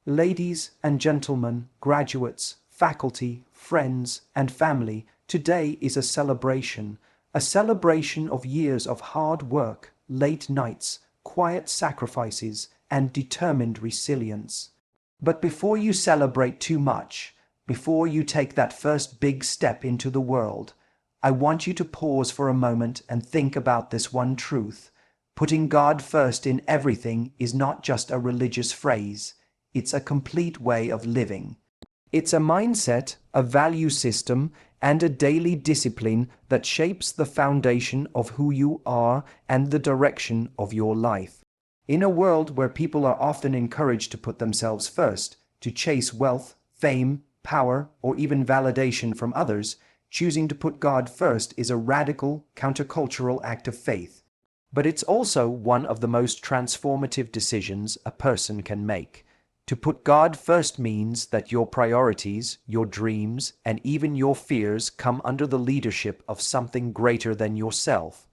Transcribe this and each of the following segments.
Ladies and gentlemen, graduates, faculty, friends, and family, today is a celebration of years of hard work, late nights, quiet sacrifices, and determined resilience. But before you celebrate too much, before you take that first big step into the world, I want you to pause for a moment and think about this one truth. Putting God first in everything is not just a religious phrase. It's a complete way of living. It's a mindset, a value system, and a daily discipline that shapes the foundation of who you are and the direction of your life. In a world where people are often encouraged to put themselves first, to chase wealth, fame, power, or even validation from others, choosing to put God first is a radical, countercultural act of faith. But it's also one of the most transformative decisions a person can make. To put God first means that your priorities, your dreams, and even your fears come under the leadership of something greater than yourself.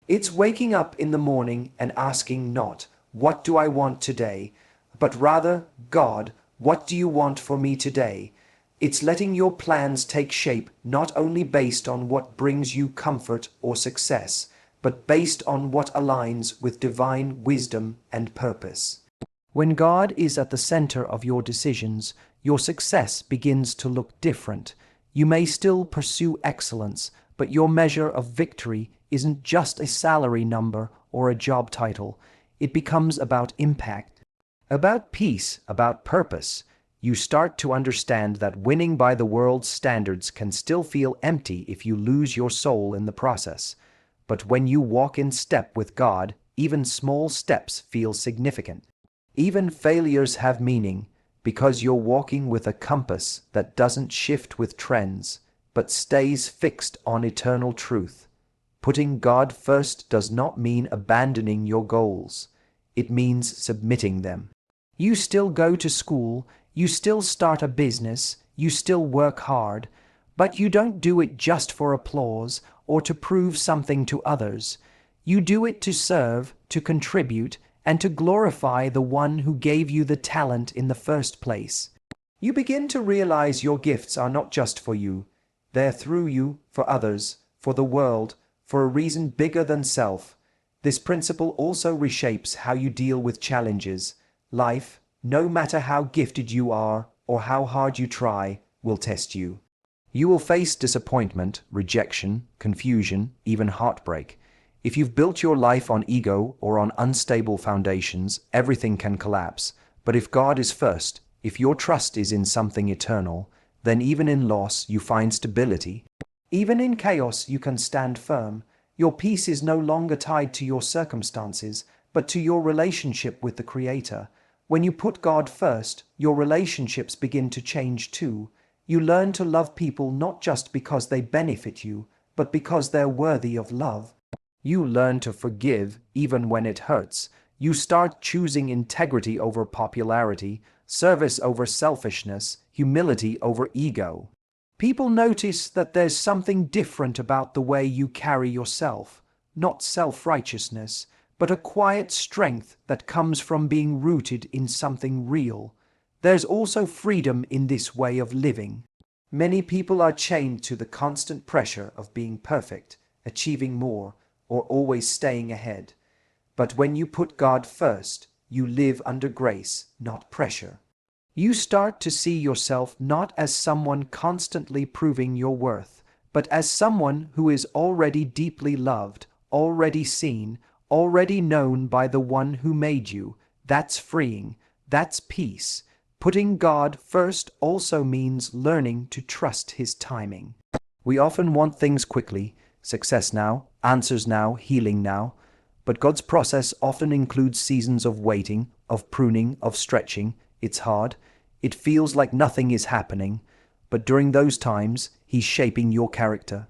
It's waking up in the morning and asking not, "What do I want today?" but rather, "God, what do you want for me today?" It's letting your plans take shape not only based on what brings you comfort or success, but based on what aligns with divine wisdom and purpose. When God is at the center of your decisions, your success begins to look different. You may still pursue excellence, but your measure of victory isn't just a salary number or a job title. It becomes about impact, about peace, about purpose. You start to understand that winning by the world's standards can still feel empty if you lose your soul in the process. But when you walk in step with God, even small steps feel significant. Even failures have meaning, because you're walking with a compass that doesn't shift with trends, but stays fixed on eternal truth. Putting God first does not mean abandoning your goals. It means submitting them. You still go to school, you still start a business, you still work hard, but you don't do it just for applause or to prove something to others. You do it to serve, to contribute, and to glorify the one who gave you the talent in the first place. You begin to realize your gifts are not just for you. They're through you, for others, for the world, for a reason bigger than self. This principle also reshapes how you deal with challenges. Life, no matter how gifted you are or how hard you try, will test you. You will face disappointment, rejection, confusion, even heartbreak. If you've built your life on ego or on unstable foundations, everything can collapse. But if God is first, if your trust is in something eternal, then even in loss you find stability. Even in chaos you can stand firm. Your peace is no longer tied to your circumstances, but to your relationship with the Creator. When you put God first, your relationships begin to change too. You learn to love people not just because they benefit you, but because they're worthy of love. You learn to forgive even when it hurts. You start choosing integrity over popularity, service over selfishness, humility over ego. People notice that there's something different about the way you carry yourself, not self-righteousness, but a quiet strength that comes from being rooted in something real. There's also freedom in this way of living. Many people are chained to the constant pressure of being perfect, achieving more, or always staying ahead. But when you put God first, you live under grace, not pressure. You start to see yourself not as someone constantly proving your worth, but as someone who is already deeply loved, already seen, already known by the one who made you. That's freeing. That's peace. Putting God first also means learning to trust His timing. We often want things quickly, success now, answers now, healing now. But God's process often includes seasons of waiting, of pruning, of stretching. It's hard. It feels like nothing is happening. But during those times, He's shaping your character,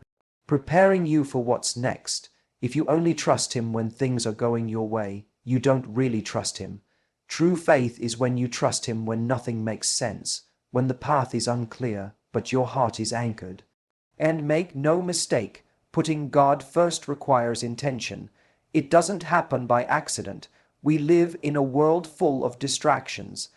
preparing you for what's next. If you only trust Him when things are going your way, you don't really trust Him. True faith is when you trust Him when nothing makes sense, when the path is unclear, but your heart is anchored. And make no mistake, putting God first requires intention. It doesn't happen by accident. We live in a world full of distractions.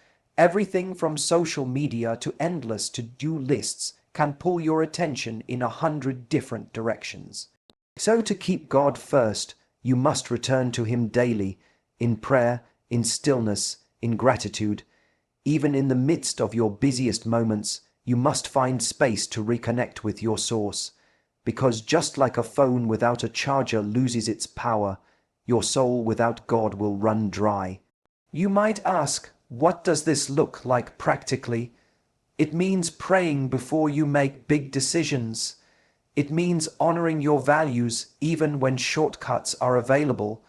Everything from social media to endless to-do lists can pull your attention in 100 different directions. So to keep God first, you must return to Him daily, in prayer, in stillness, in gratitude. Even in the midst of your busiest moments, you must find space to reconnect with your source. Because just like a phone without a charger loses its power, your soul without God will run dry. You might ask, what does this look like practically? It means praying before you make big decisions. It means honoring your values even when shortcuts are available.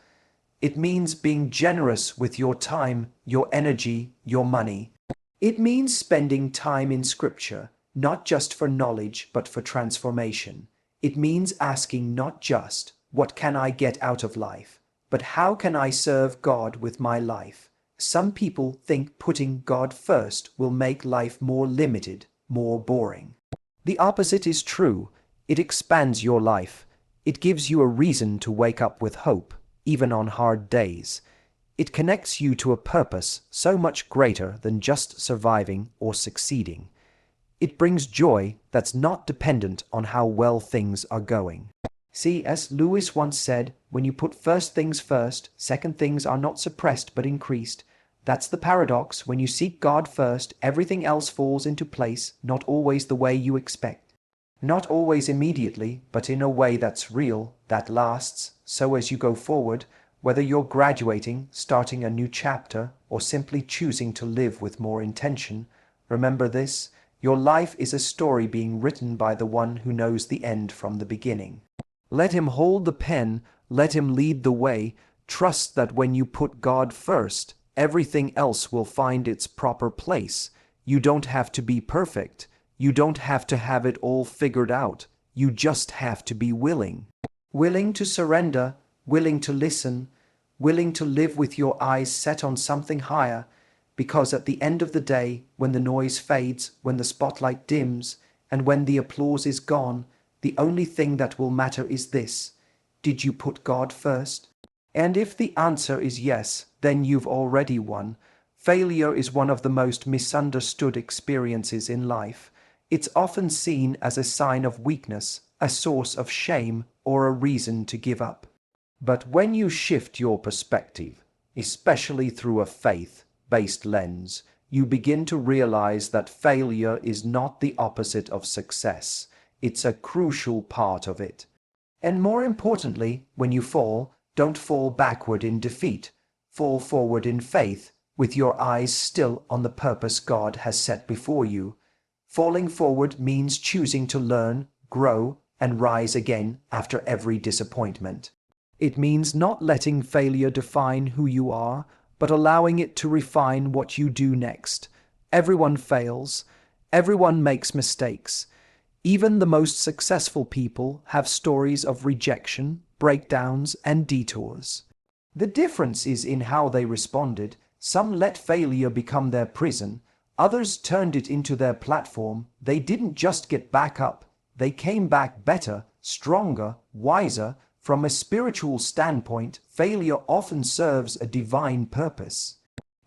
It means being generous with your time, your energy, your money. It means spending time in Scripture, not just for knowledge but for transformation. It means asking not just, what can I get out of life, but how can I serve God with my life? Some people think putting God first will make life more limited, more boring. The opposite is true. It expands your life. It gives you a reason to wake up with hope, even on hard days. It connects you to a purpose so much greater than just surviving or succeeding. It brings joy that's not dependent on how well things are going. C.S. Lewis once said, when you put first things first, second things are not suppressed but increased. That's the paradox. When you seek God first, everything else falls into place, not always the way you expect. Not always immediately, but in a way that's real, that lasts. So as you go forward, whether you're graduating, starting a new chapter, or simply choosing to live with more intention, remember this: your life is a story being written by the one who knows the end from the beginning. Let Him hold the pen, let Him lead the way. Trust that when you put God first, everything else will find its proper place. You don't have to be perfect. You don't have to have it all figured out. You just have to be willing. Willing to surrender, willing to listen, willing to live with your eyes set on something higher, because at the end of the day, when the noise fades, when the spotlight dims, and when the applause is gone, the only thing that will matter is this: did you put God first? And if the answer is yes, then you've already won. Failure is one of the most misunderstood experiences in life. It's often seen as a sign of weakness, a source of shame, or a reason to give up. But when you shift your perspective, especially through a faith-based lens, you begin to realize that failure is not the opposite of success. It's a crucial part of it. And more importantly, when you fall, don't fall backward in defeat. Fall forward in faith, with your eyes still on the purpose God has set before you. Falling forward means choosing to learn, grow, and rise again after every disappointment. It means not letting failure define who you are, but allowing it to refine what you do next. Everyone fails. Everyone makes mistakes. Even the most successful people have stories of rejection, breakdowns, and detours. The difference is in how they responded. Some let failure become their prison. Others turned it into their platform. They didn't just get back up. They came back better, stronger, wiser. From a spiritual standpoint, failure often serves a divine purpose.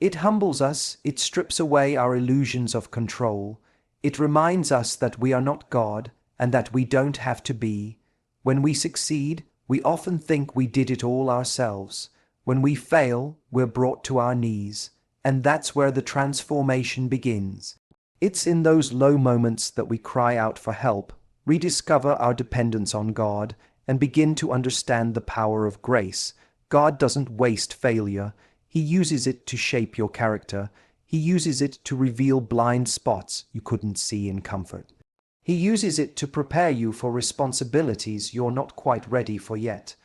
It humbles us. It strips away our illusions of control. It reminds us that we are not God and that we don't have to be. When we succeed, we often think we did it all ourselves. When we fail, we're brought to our knees. And that's where the transformation begins. It's in those low moments that we cry out for help, rediscover our dependence on God, and begin to understand the power of grace. God doesn't waste failure. He uses it to shape your character. He uses it to reveal blind spots you couldn't see in comfort. He uses it to prepare you for responsibilities you're not quite ready for yet.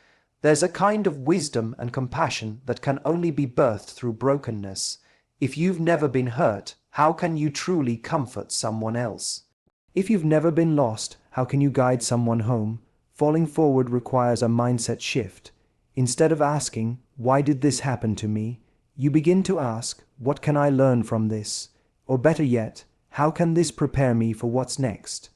There's a kind of wisdom and compassion that can only be birthed through brokenness. If you've never been hurt, how can you truly comfort someone else? If you've never been lost, how can you guide someone home? Falling forward requires a mindset shift. Instead of asking, "Why did this happen to me?" you begin to ask, "What can I learn from this?" Or better yet, "How can this prepare me for what's next?"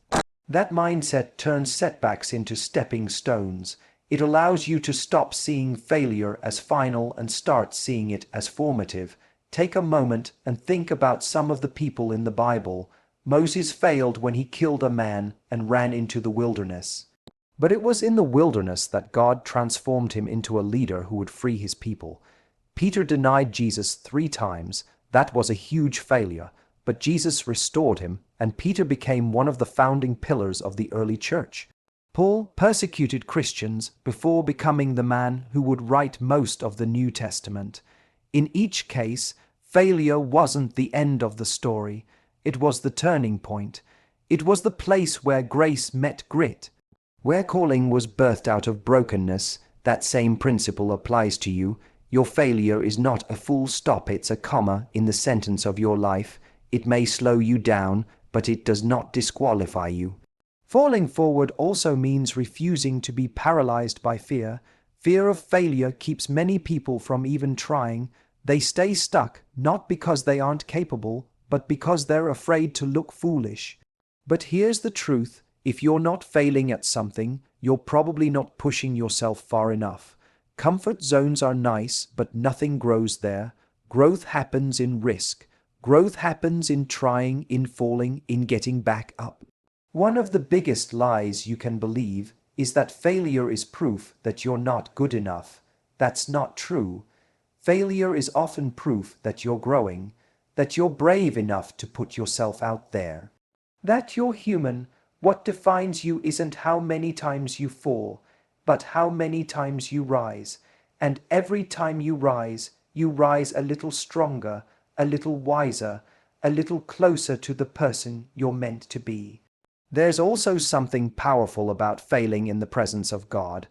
That mindset turns setbacks into stepping stones. It allows you to stop seeing failure as final and start seeing it as formative. Take a moment and think about some of the people in the Bible. Moses failed when he killed a man and ran into the wilderness. But it was in the wilderness that God transformed him into a leader who would free his people. Peter denied Jesus 3 times. That was a huge failure, but Jesus restored him, and Peter became one of the founding pillars of the early church. Paul persecuted Christians before becoming the man who would write most of the New Testament. In each case, failure wasn't the end of the story. It was the turning point. It was the place where grace met grit. Where calling was birthed out of brokenness, that same principle applies to you. Your failure is not a full stop, it's a comma in the sentence of your life. It may slow you down, but it does not disqualify you. Falling forward also means refusing to be paralyzed by fear. Fear of failure keeps many people from even trying. They stay stuck, not because they aren't capable, but because they're afraid to look foolish. But here's the truth. If you're not failing at something, you're probably not pushing yourself far enough. Comfort zones are nice, but nothing grows there. Growth happens in risk. Growth happens in trying, in falling, in getting back up. One of the biggest lies you can believe is that failure is proof that you're not good enough. That's not true. Failure is often proof that you're growing, that you're brave enough to put yourself out there, that you're human. What defines you isn't how many times you fall, but how many times you rise. And every time you rise a little stronger, a little wiser, a little closer to the person you're meant to be. There's also something powerful about failing in the presence of God.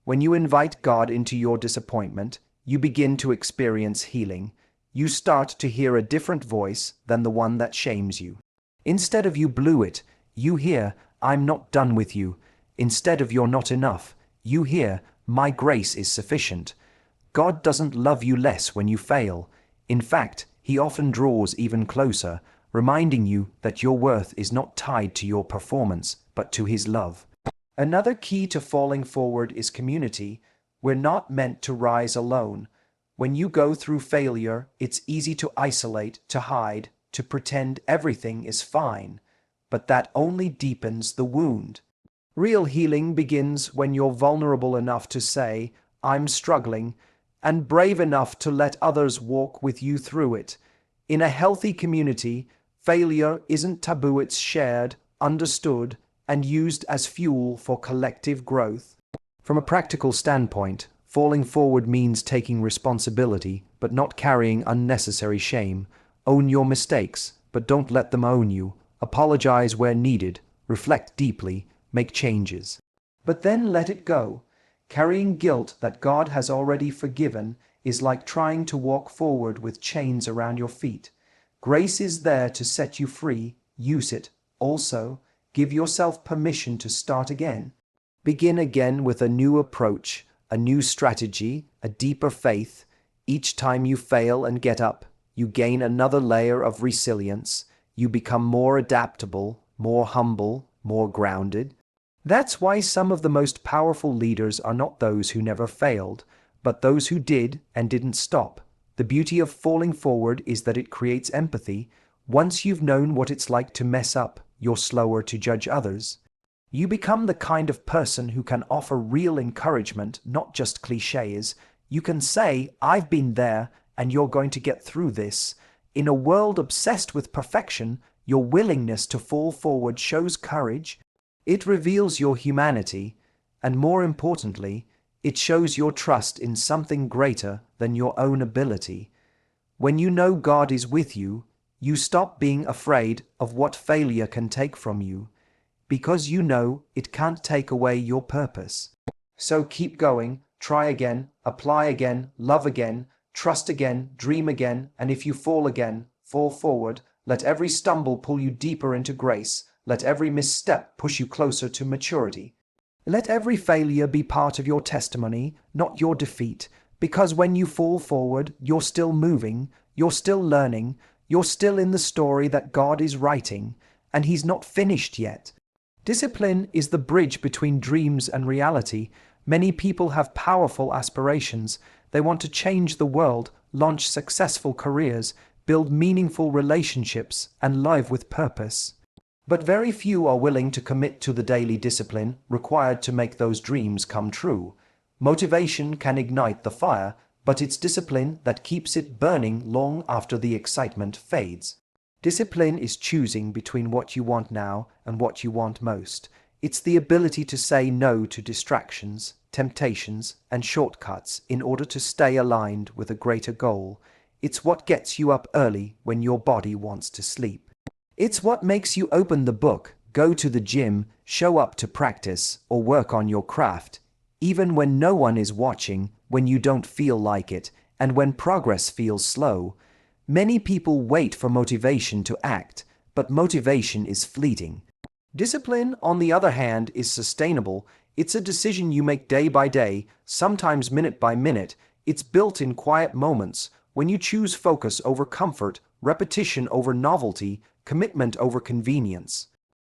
When you invite God into your disappointment, you begin to experience healing. You start to hear a different voice than the one that shames you. Instead of "you blew it," you hear "I'm not done with you." Instead of "you're not enough," you hear "my grace is sufficient." God doesn't love you less when you fail. In fact, He often draws even closer, reminding you that your worth is not tied to your performance, but to His love. Another key to falling forward is community. We're not meant to rise alone. When you go through failure, it's easy to isolate, to hide, to pretend everything is fine. But that only deepens the wound. Real healing begins when you're vulnerable enough to say, "I'm struggling," and brave enough to let others walk with you through it. In a healthy community, failure isn't taboo, it's shared, understood, and used as fuel for collective growth. From a practical standpoint, falling forward means taking responsibility, but not carrying unnecessary shame. Own your mistakes, but don't let them own you. Apologize where needed, reflect deeply, make changes. But then let it go. Carrying guilt that God has already forgiven is like trying to walk forward with chains around your feet. Grace is there to set you free. Use it. Also, give yourself permission to start again. Begin again with a new approach, a new strategy, a deeper faith. Each time you fail and get up, you gain another layer of resilience. You become more adaptable, more humble, more grounded. That's why some of the most powerful leaders are not those who never failed, but those who did and didn't stop. The beauty of falling forward is that it creates empathy. Once you've known what it's like to mess up, you're slower to judge others. You become the kind of person who can offer real encouragement, not just cliches. You can say, "I've been there, and you're going to get through this." In a world obsessed with perfection, your willingness to fall forward shows courage. It reveals your humanity, and more importantly, it shows your trust in something greater than your own ability. When you know God is with you, you stop being afraid of what failure can take from you, because you know it can't take away your purpose. So keep going, try again, apply again, love again, trust again, dream again, and if you fall again, fall forward. Let every stumble pull you deeper into grace. Let every misstep push you closer to maturity. Let every failure be part of your testimony, not your defeat, because when you fall forward, you're still moving, you're still learning, you're still in the story that God is writing, and He's not finished yet. Discipline is the bridge between dreams and reality. Many people have powerful aspirations. They want to change the world, launch successful careers, build meaningful relationships, and live with purpose. But very few are willing to commit to the daily discipline required to make those dreams come true. Motivation can ignite the fire, but it's discipline that keeps it burning long after the excitement fades. Discipline is choosing between what you want now and what you want most. It's the ability to say no to distractions, temptations, and shortcuts in order to stay aligned with a greater goal. It's what gets you up early when your body wants to sleep. It's what makes you open the book, go to the gym, show up to practice, or work on your craft, even when no one is watching, when you don't feel like it, and when progress feels slow. Many people wait for motivation to act, but motivation is fleeting. Discipline, on the other hand, is sustainable. It's a decision you make day by day, sometimes minute by minute. It's built in quiet moments, when you choose focus over comfort, repetition over novelty, commitment over convenience.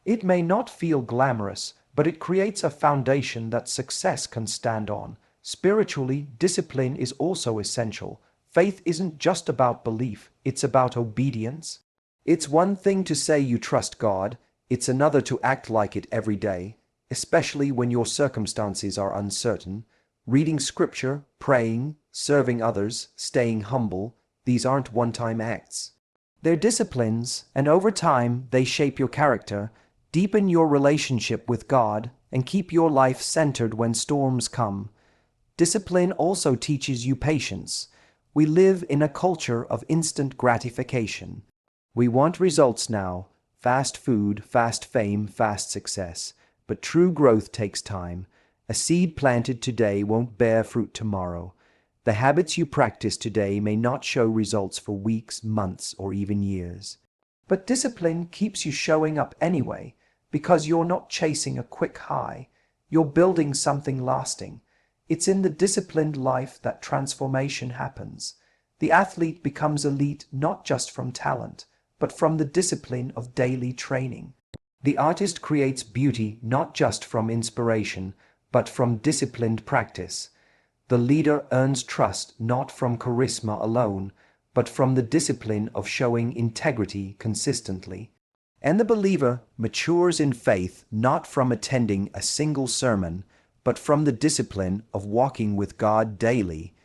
It may not feel glamorous, but it creates a foundation that success can stand on. Spiritually, discipline is also essential. Faith isn't just about belief, it's about obedience. It's one thing to say you trust God, it's another to act like it every day, especially when your circumstances are uncertain. Reading scripture, praying, serving others, staying humble, these aren't one-time acts. They're disciplines, and over time they shape your character, deepen your relationship with God, and keep your life centered when storms come. Discipline also teaches you patience. We live in a culture of instant gratification. We want results now, fast food, fast fame, fast success. But true growth takes time. A seed planted today won't bear fruit tomorrow. The habits you practice today may not show results for weeks, months, or even years. But discipline keeps you showing up anyway, because you're not chasing a quick high. You're building something lasting. It's in the disciplined life that transformation happens. The athlete becomes elite not just from talent, but from the discipline of daily training. The artist creates beauty not just from inspiration, but from disciplined practice. The leader earns trust not from charisma alone, but from the discipline of showing integrity consistently. And the believer matures in faith not from attending a single sermon, but from the discipline of walking with God daily.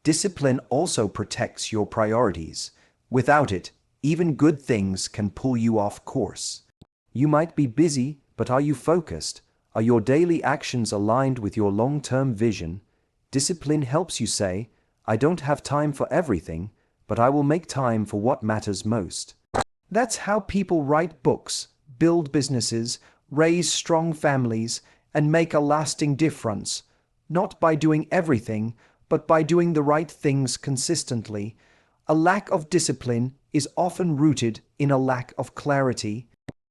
Discipline also protects your priorities. Without it, even good things can pull you off course. You might be busy, but are you focused? Are your daily actions aligned with your long-term vision? Discipline helps you say, I don't have time for everything, but I will make time for what matters most. That's how people write books, build businesses, raise strong families, and make a lasting difference, not by doing everything, but by doing the right things consistently. A lack of discipline is often rooted in a lack of clarity.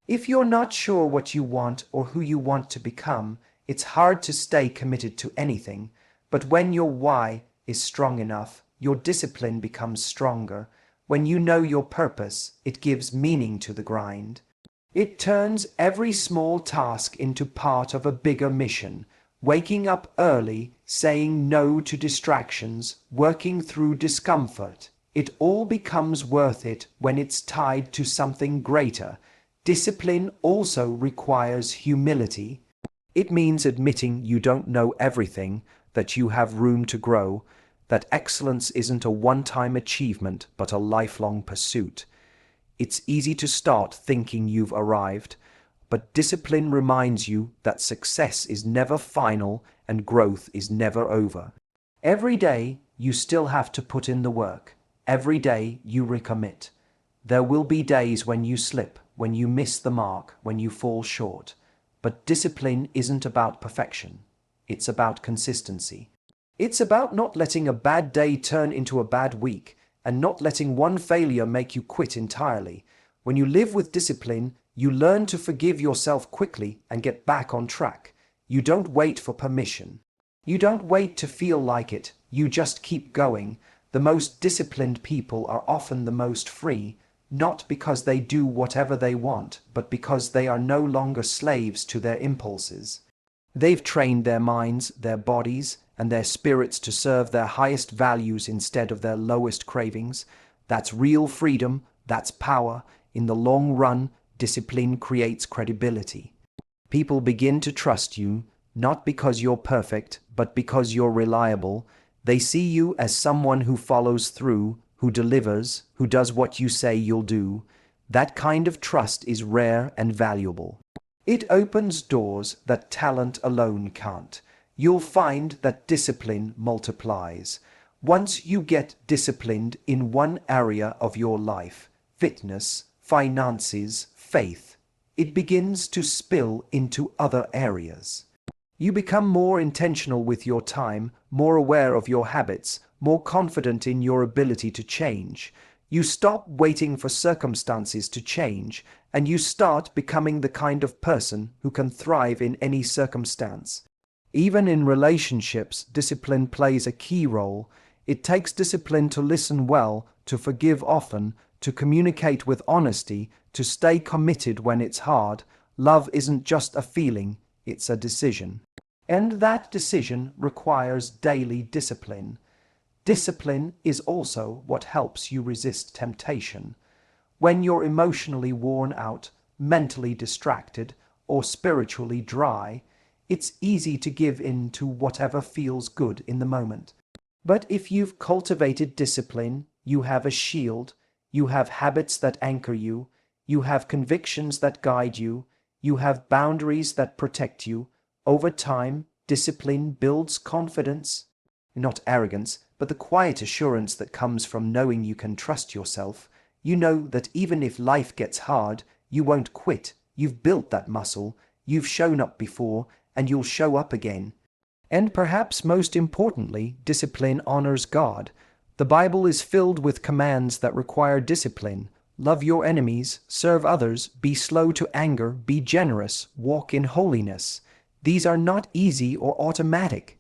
If you're not sure what you want or who you want to become, it's hard to stay committed to anything. But when your why is strong enough, your discipline becomes stronger. When you know your purpose, it gives meaning to the grind. It turns every small task into part of a bigger mission. Waking up early, saying no to distractions, working through discomfort. It all becomes worth it when it's tied to something greater. Discipline also requires humility. It means admitting you don't know everything, that you have room to grow, that excellence isn't a one-time achievement but a lifelong pursuit. It's easy to start thinking you've arrived, but discipline reminds you that success is never final and growth is never over. Every day, you still have to put in the work. Every day, you recommit. There will be days when you slip, when you miss the mark, when you fall short. But discipline isn't about perfection. It's about consistency. It's about not letting a bad day turn into a bad week, and not letting one failure make you quit entirely. When you live with discipline, you learn to forgive yourself quickly and get back on track. You don't wait for permission. You don't wait to feel like it. You just keep going. The most disciplined people are often the most free, not because they do whatever they want, but because they are no longer slaves to their impulses. They've trained their minds, their bodies, and their spirits to serve their highest values instead of their lowest cravings. That's real freedom, that's power. In the long run, discipline creates credibility. People begin to trust you, not because you're perfect, but because you're reliable. They see you as someone who follows through, who delivers, who does what you say you'll do. That kind of trust is rare and valuable. It opens doors that talent alone can't. You'll find that discipline multiplies. Once you get disciplined in one area of your life, fitness, finances, faith, it begins to spill into other areas. You become more intentional with your time, more aware of your habits, more confident in your ability to change. You stop waiting for circumstances to change, and you start becoming the kind of person who can thrive in any circumstance. Even in relationships, discipline plays a key role. It takes discipline to listen well, to forgive often, to communicate with honesty, to stay committed when it's hard. Love isn't just a feeling, it's a decision. And that decision requires daily discipline. Discipline is also what helps you resist temptation. When you're emotionally worn out, mentally distracted, or spiritually dry, it's easy to give in to whatever feels good in the moment. But if you've cultivated discipline, you have a shield, you have habits that anchor you, you have convictions that guide you, you have boundaries that protect you. Over time, discipline builds confidence, not arrogance, but the quiet assurance that comes from knowing you can trust yourself. You know that even if life gets hard, you won't quit. You've built that muscle, you've shown up before, and you'll show up again. And perhaps most importantly, discipline honors God. The Bible is filled with commands that require discipline. Love your enemies, serve others, be slow to anger, be generous, walk in holiness. These are not easy or automatic.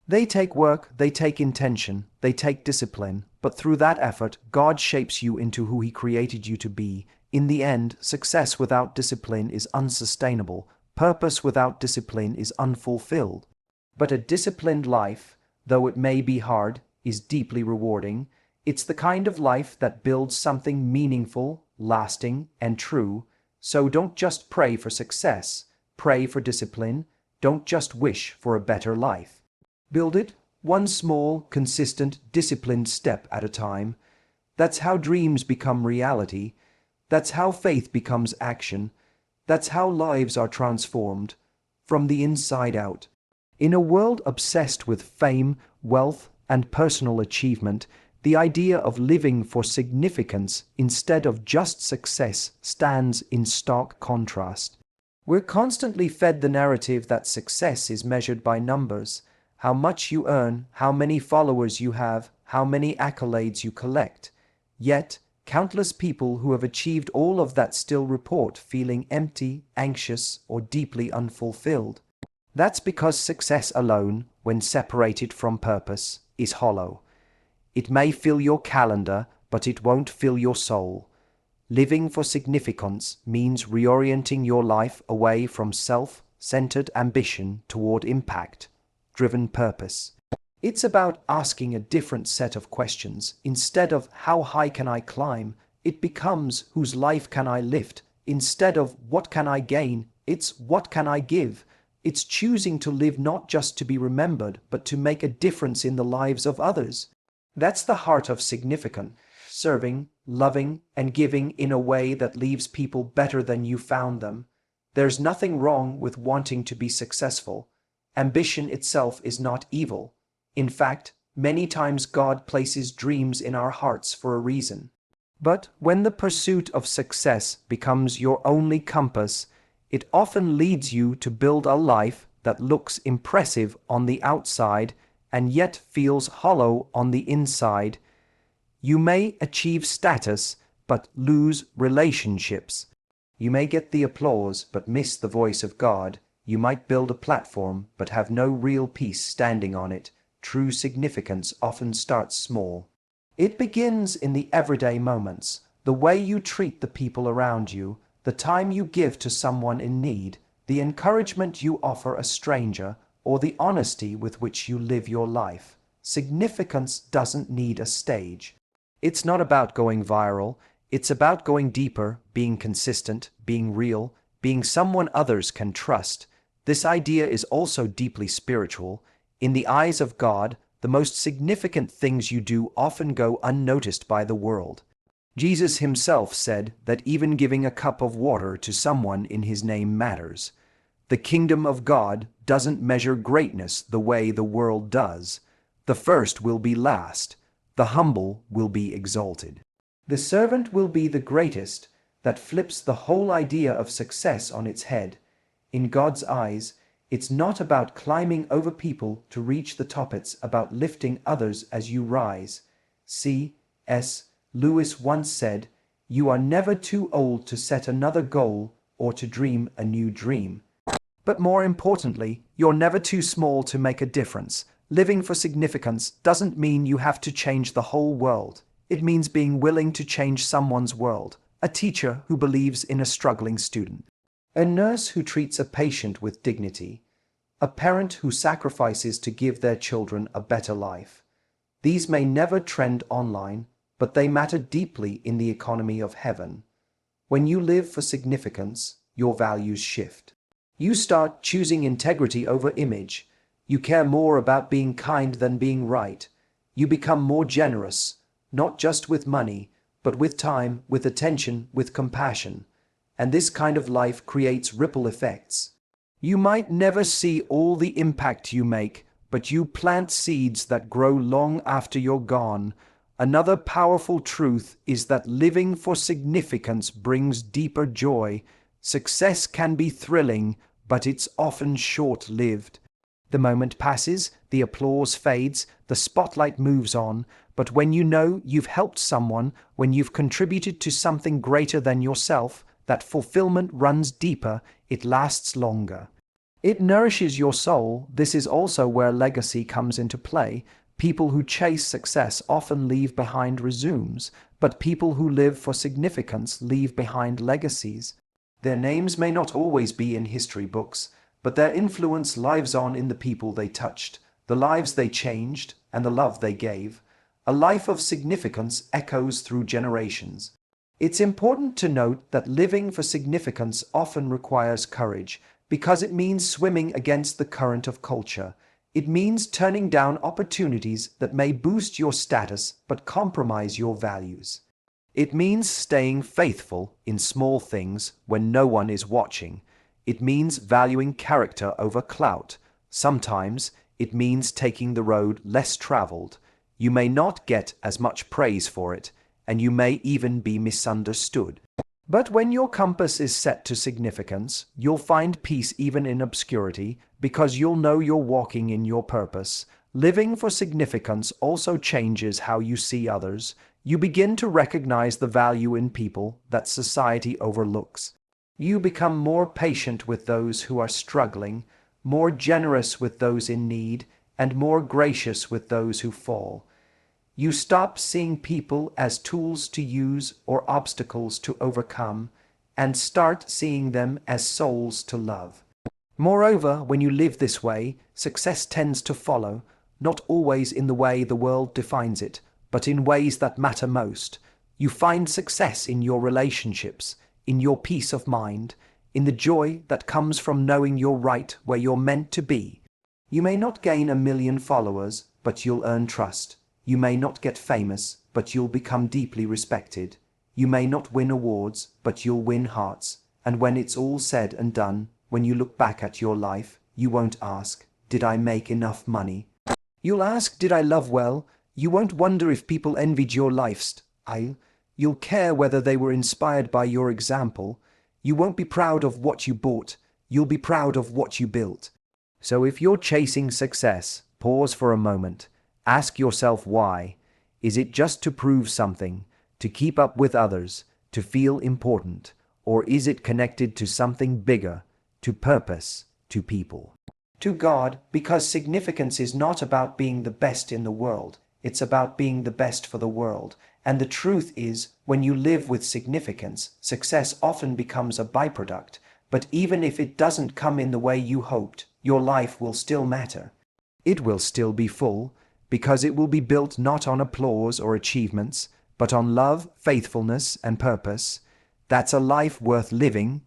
They take work, they take intention, they take discipline, but through that effort, God shapes you into who He created you to be. In the end, success without discipline is unsustainable. Purpose without discipline is unfulfilled. But a disciplined life, though it may be hard, is deeply rewarding. It's the kind of life that builds something meaningful, lasting, and true. So don't just pray for success, pray for discipline. Don't just wish for a better life. Build it, one small, consistent, disciplined step at a time. That's how dreams become reality. That's how faith becomes action. That's how lives are transformed, from the inside out. In a world obsessed with fame, wealth, and personal achievement, the idea of living for significance instead of just success stands in stark contrast. We're constantly fed the narrative that success is measured by numbers. How much you earn, how many followers you have, how many accolades you collect. Yet, countless people who have achieved all of that still report feeling empty, anxious, or deeply unfulfilled. That's because success alone, when separated from purpose, is hollow. It may fill your calendar, but it won't fill your soul. Living for significance means reorienting your life away from self-centered ambition toward impact-driven purpose. It's about asking a different set of questions. Instead of how high can I climb, it becomes whose life can I lift. Instead of what can I gain, it's what can I give. It's choosing to live not just to be remembered, but to make a difference in the lives of others. That's the heart of significant. Serving, loving, and giving in a way that leaves people better than you found them. There's nothing wrong with wanting to be successful. Ambition itself is not evil. In fact, many times God places dreams in our hearts for a reason. But when the pursuit of success becomes your only compass, it often leads you to build a life that looks impressive on the outside and yet feels hollow on the inside. You may achieve status, but lose relationships. You may get the applause, but miss the voice of God. You might build a platform, but have no real peace standing on it. True significance often starts small. It begins in the everyday moments, the way you treat the people around you, the time you give to someone in need, the encouragement you offer a stranger, or the honesty with which you live your life. Significance doesn't need a stage. It's not about going viral. It's about going deeper, being consistent, being real, being someone others can trust. This idea is also deeply spiritual. In the eyes of God, the most significant things you do often go unnoticed by the world. Jesus himself said that even giving a cup of water to someone in his name matters. The kingdom of God doesn't measure greatness the way the world does. The first will be last. The humble will be exalted. The servant will be the greatest. That flips the whole idea of success on its head. In God's eyes, it's not about climbing over people to reach the top. It's about lifting others as you rise. C.S. Lewis once said, "You are never too old to set another goal or to dream a new dream." But more importantly, you're never too small to make a difference. Living for significance doesn't mean you have to change the whole world. It means being willing to change someone's world. A teacher who believes in a struggling student. A nurse who treats a patient with dignity. A parent who sacrifices to give their children a better life. These may never trend online, but they matter deeply in the economy of heaven. When you live for significance, your values shift. You start choosing integrity over image. You care more about being kind than being right. You become more generous, not just with money, but with time, with attention, with compassion. And this kind of life creates ripple effects. You might never see all the impact you make, but you plant seeds that grow long after you're gone. Another powerful truth is that living for significance brings deeper joy. Success can be thrilling, but it's often short-lived. The moment passes, the applause fades, the spotlight moves on, but when you know you've helped someone, when you've contributed to something greater than yourself, that fulfillment runs deeper, it lasts longer. It nourishes your soul. This is also where legacy comes into play. People who chase success often leave behind resumes, but people who live for significance leave behind legacies. Their names may not always be in history books, but their influence lives on in the people they touched, the lives they changed, and the love they gave. A life of significance echoes through generations. It's important to note that living for significance often requires courage, because it means swimming against the current of culture. It means turning down opportunities that may boost your status but compromise your values. It means staying faithful in small things when no one is watching. It means valuing character over clout. Sometimes it means taking the road less traveled. You may not get as much praise for it, and you may even be misunderstood. But when your compass is set to significance, you'll find peace even in obscurity, because you'll know you're walking in your purpose. Living for significance also changes how you see others. You begin to recognize the value in people that society overlooks. You become more patient with those who are struggling, more generous with those in need, and more gracious with those who fall. You stop seeing people as tools to use or obstacles to overcome, and start seeing them as souls to love. Moreover, when you live this way, success tends to follow, not always in the way the world defines it, but in ways that matter most. You find success in your relationships, in your peace of mind, in the joy that comes from knowing you're right where you're meant to be. You may not gain 1 million followers, but you'll earn trust. You may not get famous, but you'll become deeply respected. You may not win awards, but you'll win hearts. And when it's all said and done, when you look back at your life, you won't ask, "Did I make enough money?" You'll ask, "Did I love well?" You won't wonder if people envied your lifestyle. You'll care whether they were inspired by your example. You won't be proud of what you bought. You'll be proud of what you built. So if you're chasing success, pause for a moment. Ask yourself why. Is it just to prove something, to keep up with others, to feel important? Or is it connected to something bigger, to purpose, to people? To God, because significance is not about being the best in the world. It's about being the best for the world. And the truth is, when you live with significance, success often becomes a byproduct. But even if it doesn't come in the way you hoped, your life will still matter. It will still be full, because it will be built not on applause or achievements, but on love, faithfulness, and purpose. That's a life worth living,